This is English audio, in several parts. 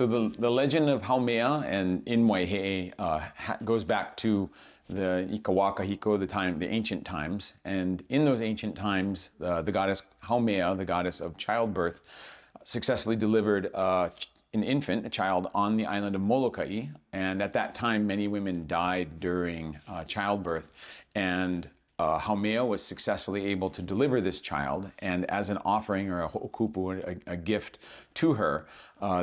So the legend of Haumea and in Waihe'e goes back to the Ikawakahiko, the ancient times. And in those ancient times, the goddess Haumea, the goddess of childbirth, successfully delivered an infant, a child, on the island of Molokai. And at that time, many women died during childbirth. And Haumea was successfully able to deliver this child, and as an offering or a ho'okupu, a gift to her,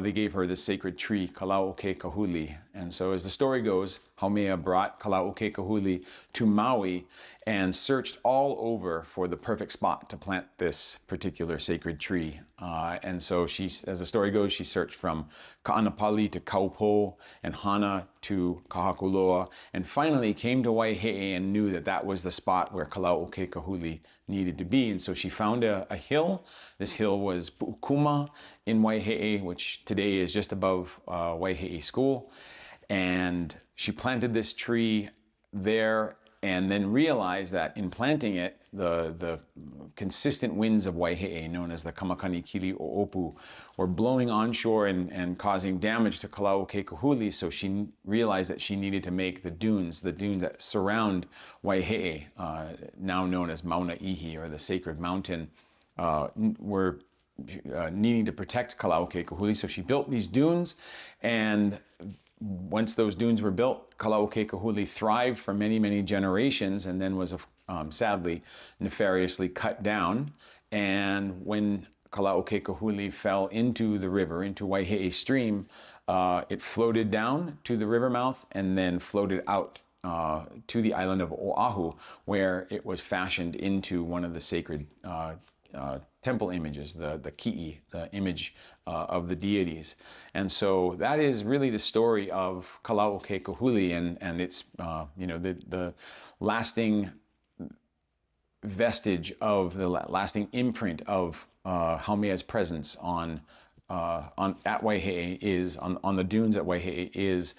they gave her the sacred tree, Kalauoke Kahuli. And so as the story goes, Haumea brought Kalauoke Kahuli to Maui and searched all over for the perfect spot to plant this particular sacred tree. And so as the story goes, she searched from Ka'anapali to Kaupo and Hana to Kahakuloa, and finally came to Waihe'e and knew that that was the spot where Kalauoke Kahuli needed to be. And so she found a hill. This hill was Pu'ukuma in Waihe'e, which today is just above Waihe'e School. And she planted this tree there, and then realized that in planting it, the consistent winds of Waihe'e, known as the Kamakani Kili o Opu, were blowing onshore and causing damage to Kalauoke Kahuli. So she realized that she needed to make the dunes that surround Waihe'e, now known as Mauna Ihi, or the sacred mountain, were needing to protect Kalauoke Kahuli. So she built these dunes, and once those dunes were built, Kalauoke Kahuli thrived for many, many generations, and then was sadly, nefariously cut down. And when Kalauoke Kahuli fell into the river, into Waihe'e stream, it floated down to the river mouth and then floated out to the island of Oahu, where it was fashioned into one of the sacred temple images, the ki'i, the image of the deities. And so that is really the story of Kalauoke Kahuli, and it's the lasting vestige of the lasting imprint of Haumea's presence at Waihe'e is on the dunes at Waihe'e is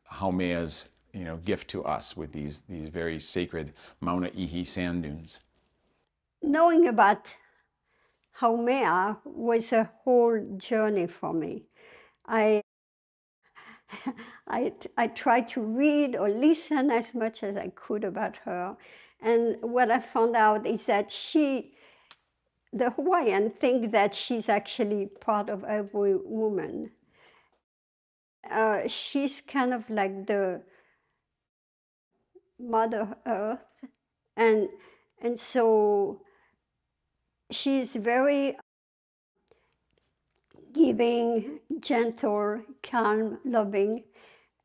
Haumea's gift to us with these very sacred Mauna Ihi sand dunes. Knowing about Haumea was a whole journey for me. I tried to read or listen as much as I could about her. And what I found out is that the Hawaiian think that she's actually part of every woman. She's kind of like the Mother Earth. And so she's very giving, gentle, calm, loving,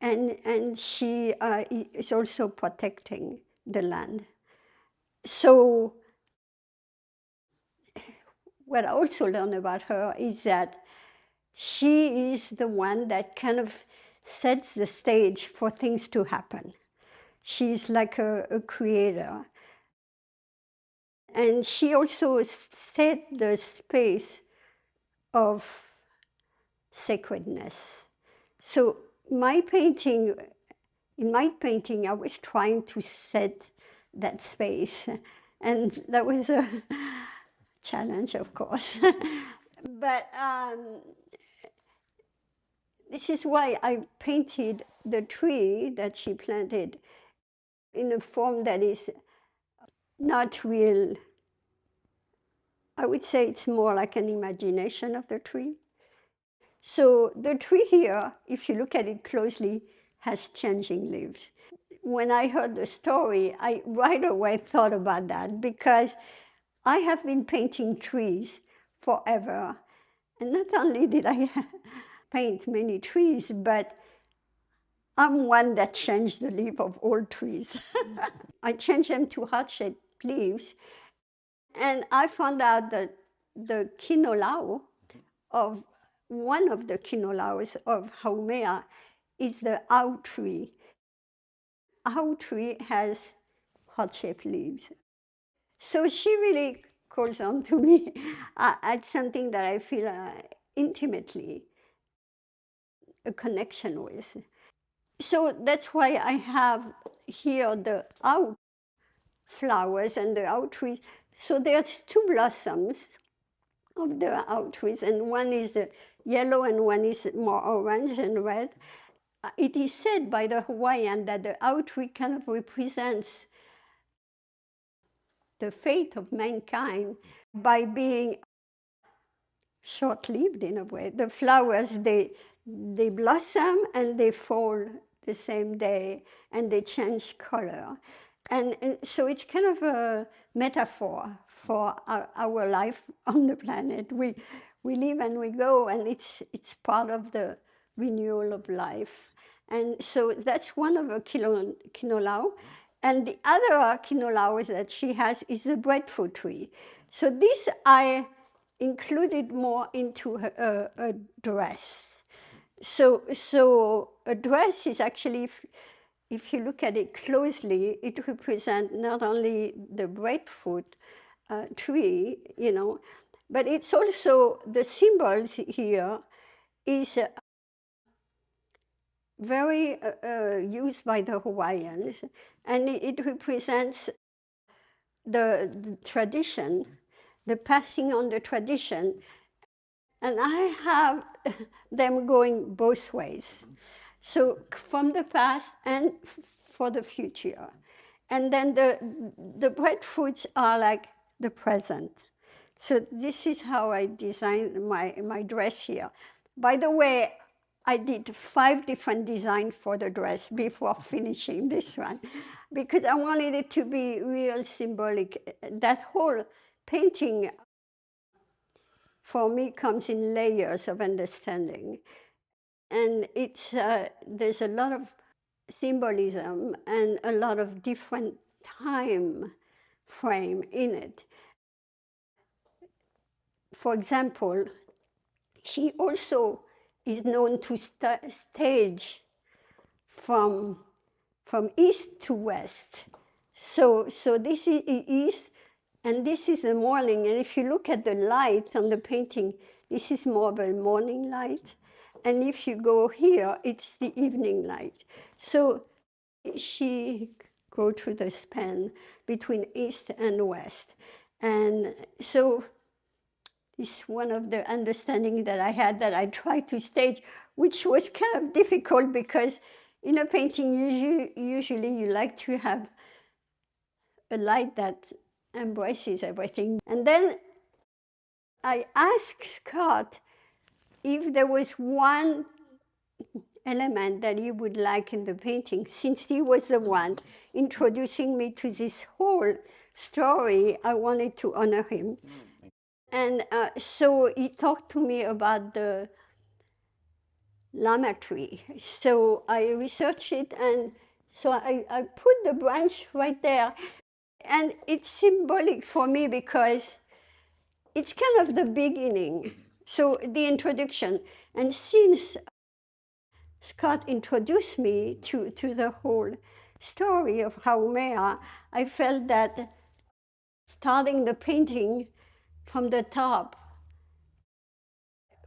and she is also protecting the land. So what I also learned about her is that she is the one that kind of sets the stage for things to happen. She's like a creator. And she also set the space of sacredness. So in my painting, I was trying to set that space. And that was a challenge, of course. But this is why I painted the tree that she planted in a form that is not real. I would say it's more like an imagination of the tree. So the tree here, if you look at it closely, has changing leaves. When I heard the story, I right away thought about that, because I have been painting trees forever. And not only did I paint many trees, but I'm one that changed the leaf of all trees. I changed them to heart-shaped leaves. And I found out that the kinolau of one of the kinolaus of Haumea is the au tree. Au tree has heart-shaped leaves. So she really calls on to me. It's something that I feel intimately a connection with. So that's why I have here the au flowers and the au trees. So there's two blossoms of the au trees, and one is the yellow and one is more orange and red. It is said by the Hawaiian that the owl tree kind of represents the fate of mankind by being short-lived in a way. The flowers, they blossom and they fall the same day and they change color. And so it's kind of a metaphor for our life on the planet. We live and we go, and it's part of the renewal of life. And so that's one of the kinolau. And the other kinolaus that she has is the breadfruit tree. So this I included more into a dress. So a dress is actually, if you look at it closely, it represents not only the breadfruit tree, you know, but it's also the symbols here is very used by the Hawaiians, and it represents the tradition, the passing on the tradition. And I have them going both ways. So from the past and for the future. And then the breadfruits are like the present. So this is how I designed my dress here. By the way, I did 5 different designs for the dress before finishing this one, because I wanted it to be real symbolic. That whole painting, for me, comes in layers of understanding. And it's, there's a lot of symbolism and a lot of different time frame in it. For example, she also is known to stage from east to west. So this is east, and this is the morning. And if you look at the light on the painting, this is more of a morning light. And if you go here, it's the evening light. So she go through the span between east and west. And so it's one of the understanding that I had that I tried to stage, which was kind of difficult because in a painting, usually you like to have a light that embraces everything. And then I asked Scott if there was one element that he would like in the painting, since he was the one introducing me to this whole story. I wanted to honor him. And so he talked to me about the lama tree. So I researched it, and so I put the branch right there. And it's symbolic for me because it's kind of the beginning, so the introduction. And since Scott introduced me to the whole story of Haumea, I felt that starting the painting from the top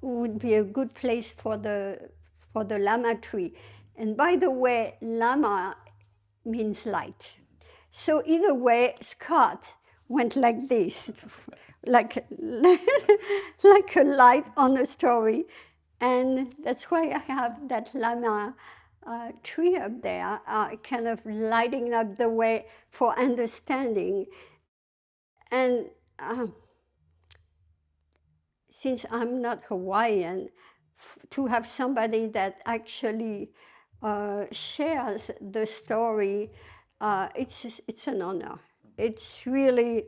would be a good place for the lama tree. And by the way, lama means light. So in a way, Scott went like this, like, like a light on a story. And that's why I have that lama tree up there, kind of lighting up the way for understanding. And since I'm not Hawaiian, to have somebody that actually shares the story, it's an honor. It's really,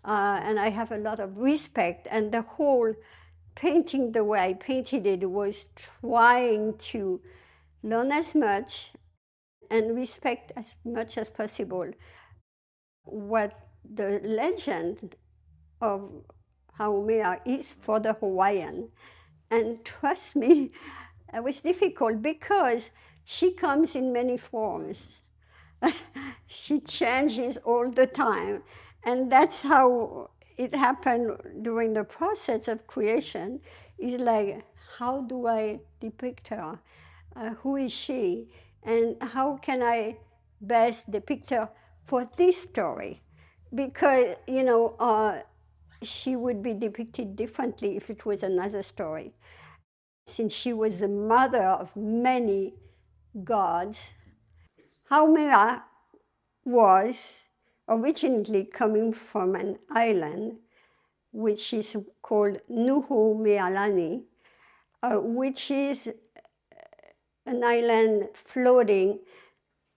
and I have a lot of respect. And the whole painting, the way I painted it, was trying to learn as much and respect as much as possible what the legend of Haumea is for the Hawaiian. And trust me, it was difficult because she comes in many forms. She changes all the time. And that's how it happened during the process of creation. Is like, how do I depict her? Who is she? And how can I best depict her for this story? Because, you know, she would be depicted differently if it was another story. since she was the mother of many gods. Haumea was originally coming from an island which is called Nuhu Mealani, which is an island floating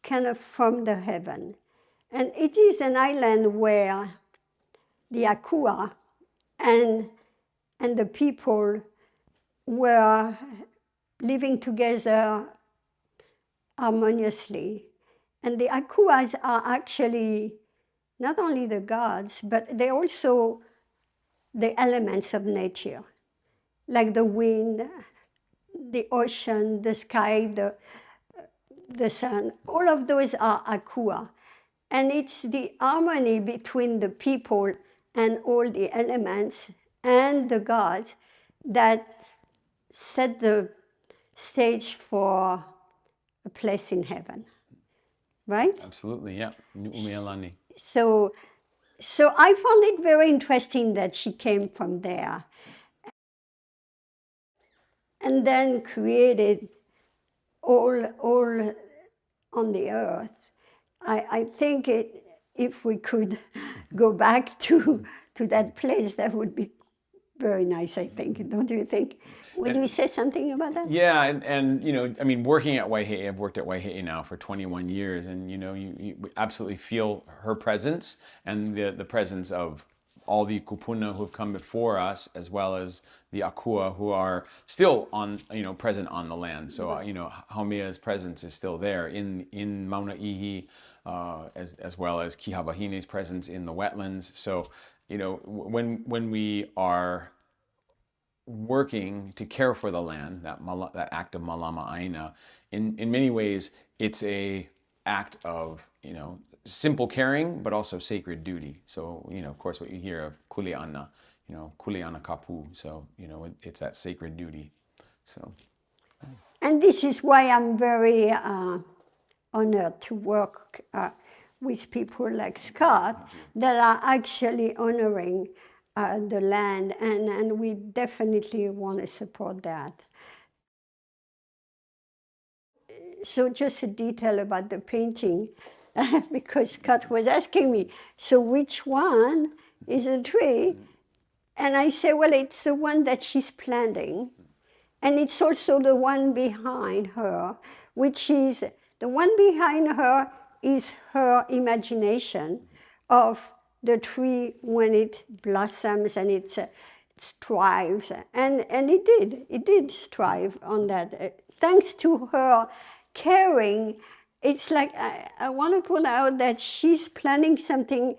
kind of from the heaven. And it is an island where the Akua and the people were living together harmoniously. And the Akuas are actually not only the gods, but they're also the elements of nature, like the wind, the ocean, the sky, the sun. All of those are Akua. And it's the harmony between the people and all the elements and the gods that set the stage for a place in heaven, right? Absolutely, yeah. Nu'umealani. So I found it very interesting that she came from there and then created all on the earth. I think if we could go back to that place, that would be very nice, I think. Don't you think? Would you say something about that? Yeah, and you know, I mean, working at Waihe'e, I've worked at Waihe'e now for 21 years, and you know, you absolutely feel her presence and the presence of all the kupuna who have come before us, as well as the Akua who are still on, you know, present on the land. So you know, Haumea's presence is still there in Mauna Ihi, as well as Kihawahine's presence in the wetlands. So you know, when we are working to care for the land, that act of malama aina, in many ways, it's a act of, you know, simple caring, but also sacred duty. So, you know, of course, what you hear of kuleana, you know, kuleana kapu. So, you know, it's that sacred duty. So. And this is why I'm very honored to work with people like Scott that are actually honoring the land, and we definitely want to support that. So just a detail about the painting, because Scott was asking me, so which one is a tree? And I say, well, it's the one that she's planting. And it's also the one behind her, which is, the one behind her is her imagination of the tree when it blossoms and it thrives. And it did thrive on that. Thanks to her caring, it's like, I want to point out that she's planning something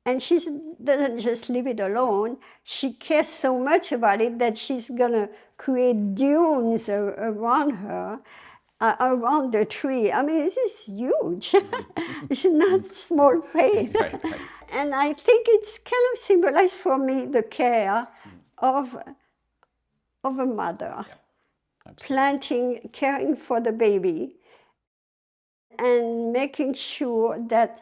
and she doesn't just leave it alone. She cares so much about it that she's going to create dunes around her, around the tree. I mean, this is huge. It's not small pain. Right. And I think it's kind of symbolized for me the care of a mother, caring for the baby, and making sure that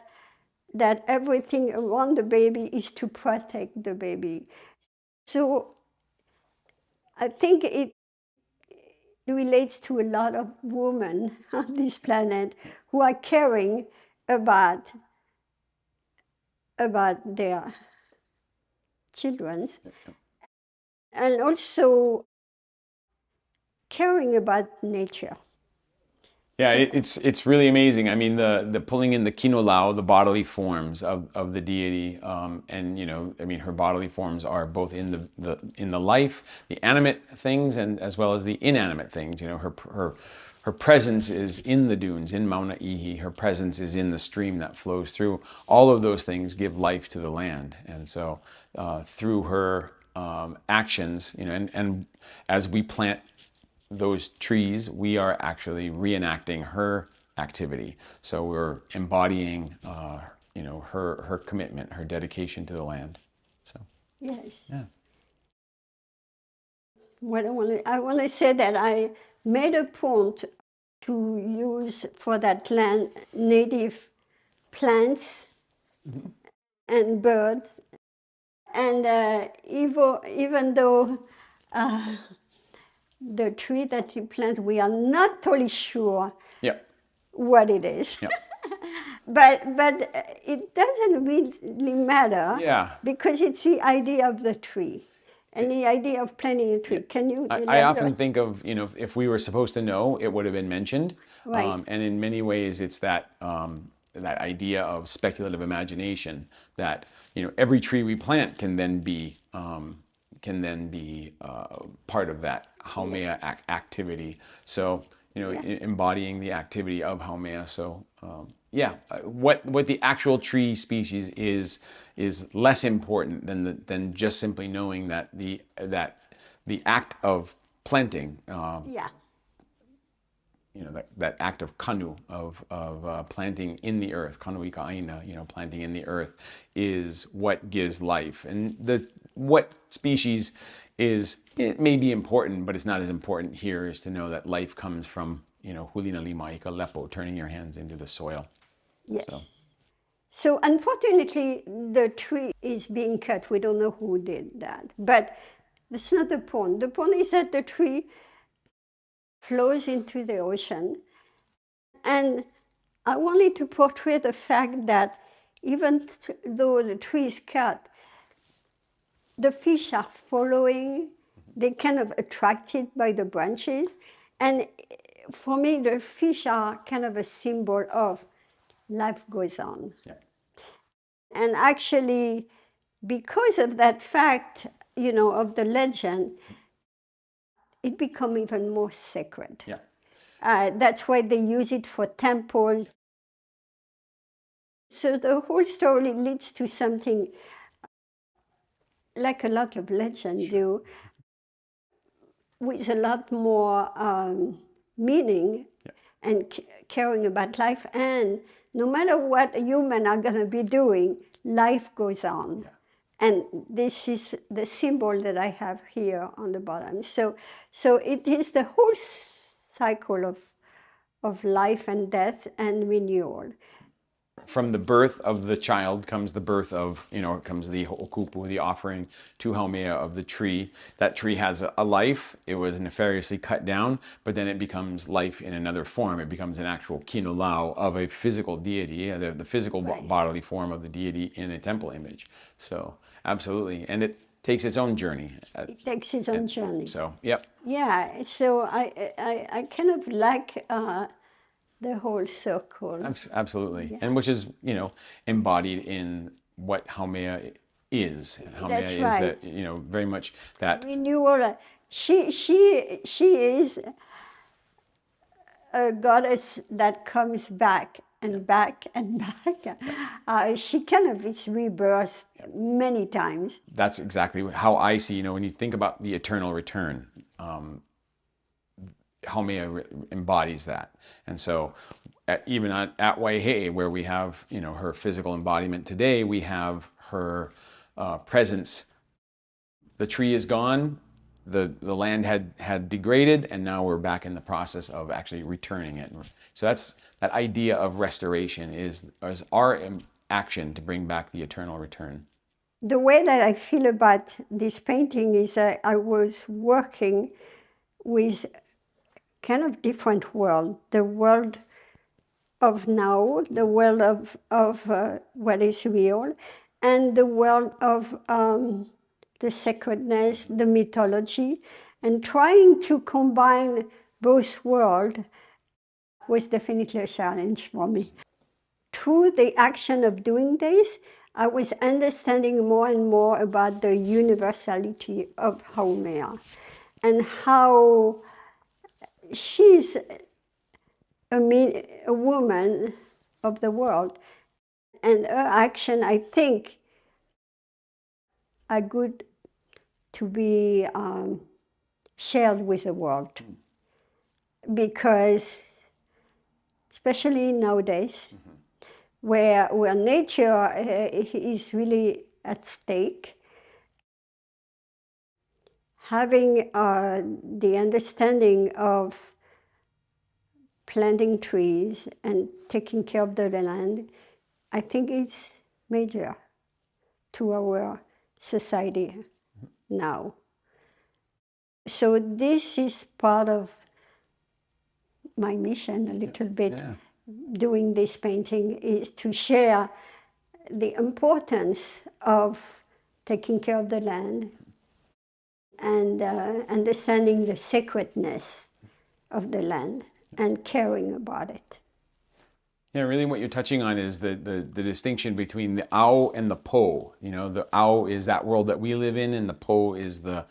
everything around the baby is to protect the baby. So I think it relates to a lot of women on this planet who are caring about their children, and also caring about nature. Yeah, it's really amazing. I mean, the pulling in the kinolau, the bodily forms of the deity, and you know, I mean, her bodily forms are both in the life, the animate things, and as well as the inanimate things. You know, her presence is in the dunes, in Mauna Ihi. Her presence is in the stream that flows through. All of those things give life to the land, and so through her actions, you know, and as we plant those trees, we are actually reenacting her activity. So we're embodying, you know, her commitment, her dedication to the land. So yes, yeah. What I want to say that I made a point to use for that land native plants and birds, and even though the tree that you plant, we are not totally sure Yeah. what it is. Yeah. But it doesn't really matter, Yeah. because it's the idea of the tree and the idea of planting a tree. Can you I elaborate? often think of, if we were supposed to know, it would have been mentioned. Right. And in many ways, it's that that idea of speculative imagination that every tree we plant can then be part of that Haumea activity. So embodying the activity of Haumea. So what the actual tree species is less important than just simply knowing that the act of planting, Yeah. that act of kanu, of planting in the earth, kanu ika aina, planting in the earth, is what gives life. And what species it may be important, but it's not as important here, is to know that life comes from, hulina lima ika lepo, turning your hands into the soil. Yes. So unfortunately, the tree is being cut. We don't know who did that. But that's not the point. The point is that the tree flows into the ocean. And I wanted to portray the fact that even though the tree is cut, the fish are following. They're kind of attracted by the branches. And for me, the fish are kind of a symbol of life goes on. Yeah. And actually, because of that fact, of the legend, it become even more sacred. Yeah. That's why they use it for temples. So the whole story leads to something like a lot of legends do, with a lot more meaning and caring about life. And no matter what humans are going to be doing, life goes on. Yeah. And this is the symbol that I have here on the bottom. So it is the whole cycle of life and death and renewal. From the birth of the child comes the birth of, comes the ho'okupu, the offering to Haumea of the tree. That tree has a life. It was nefariously cut down, but then it becomes life in another form. It becomes an actual kinulau of a physical deity, the physical bodily form of the deity in a temple image. So, absolutely. And it takes its own journey. It takes its own journey. So, yep. Yeah, so I kind of like the whole circle. Absolutely. Yeah. And which is, embodied in what Haumea is. Haumea That's is right. that, very much that Renewal. She is a goddess that comes back and back and back. She kind of is rebirth many times. That's exactly how I see, when you think about the eternal return, Haumea embodies that. And so even at Waihe'e, where we have, her physical embodiment today, we have her presence. The tree is gone, the land had degraded, and now we're back in the process of actually returning it. So that idea of restoration is our action to bring back the eternal return. The way that I feel about this painting is that I was working with kind of different world. The world of now, the world of what is real, and the world of the sacredness, the mythology, and trying to combine both worlds was definitely a challenge for me. Through the action of doing this, I was understanding more and more about the universality of Haumea and how she's a woman of the world, and her action, I think, are good to be shared with the world, because especially nowadays, where nature is really at stake, having the understanding of planting trees and taking care of the land, I think it's major to our society now. So this is part of my mission a little bit. Yeah. Doing this painting is to share the importance of taking care of the land and understanding the sacredness of the land and caring about it. Yeah, really what you're touching on is the distinction between the ao and the po. You know, the ao is that world that we live in, and the po is the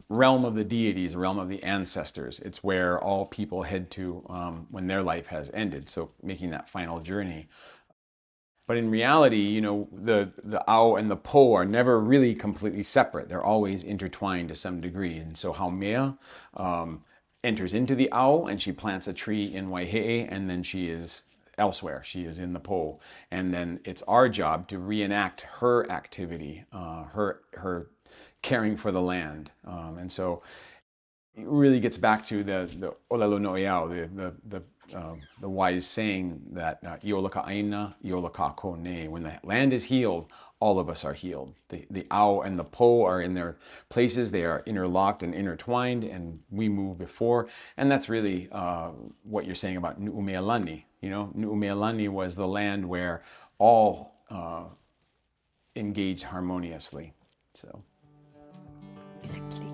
realm of the deities, the realm of the ancestors. It's where all people head to when their life has ended, so making that final journey. But in reality, you know, the ao and the po are never really completely separate. They're always intertwined to some degree. And so Haumea enters into the ao and she plants a tree in Waihe'e, and then she is elsewhere. She is in the po. And then it's our job to reenact her activity, her caring for the land. And so it really gets back to the olelo noeau, the wise saying that iola ka aina, iola ka kone. When the land is healed, all of us are healed. The ao and the po are in their places. They are interlocked and intertwined, and we move before. And that's really what you're saying about Nu'umealani. You know, Nu'umealani was the land where all engaged harmoniously. So. Exactly.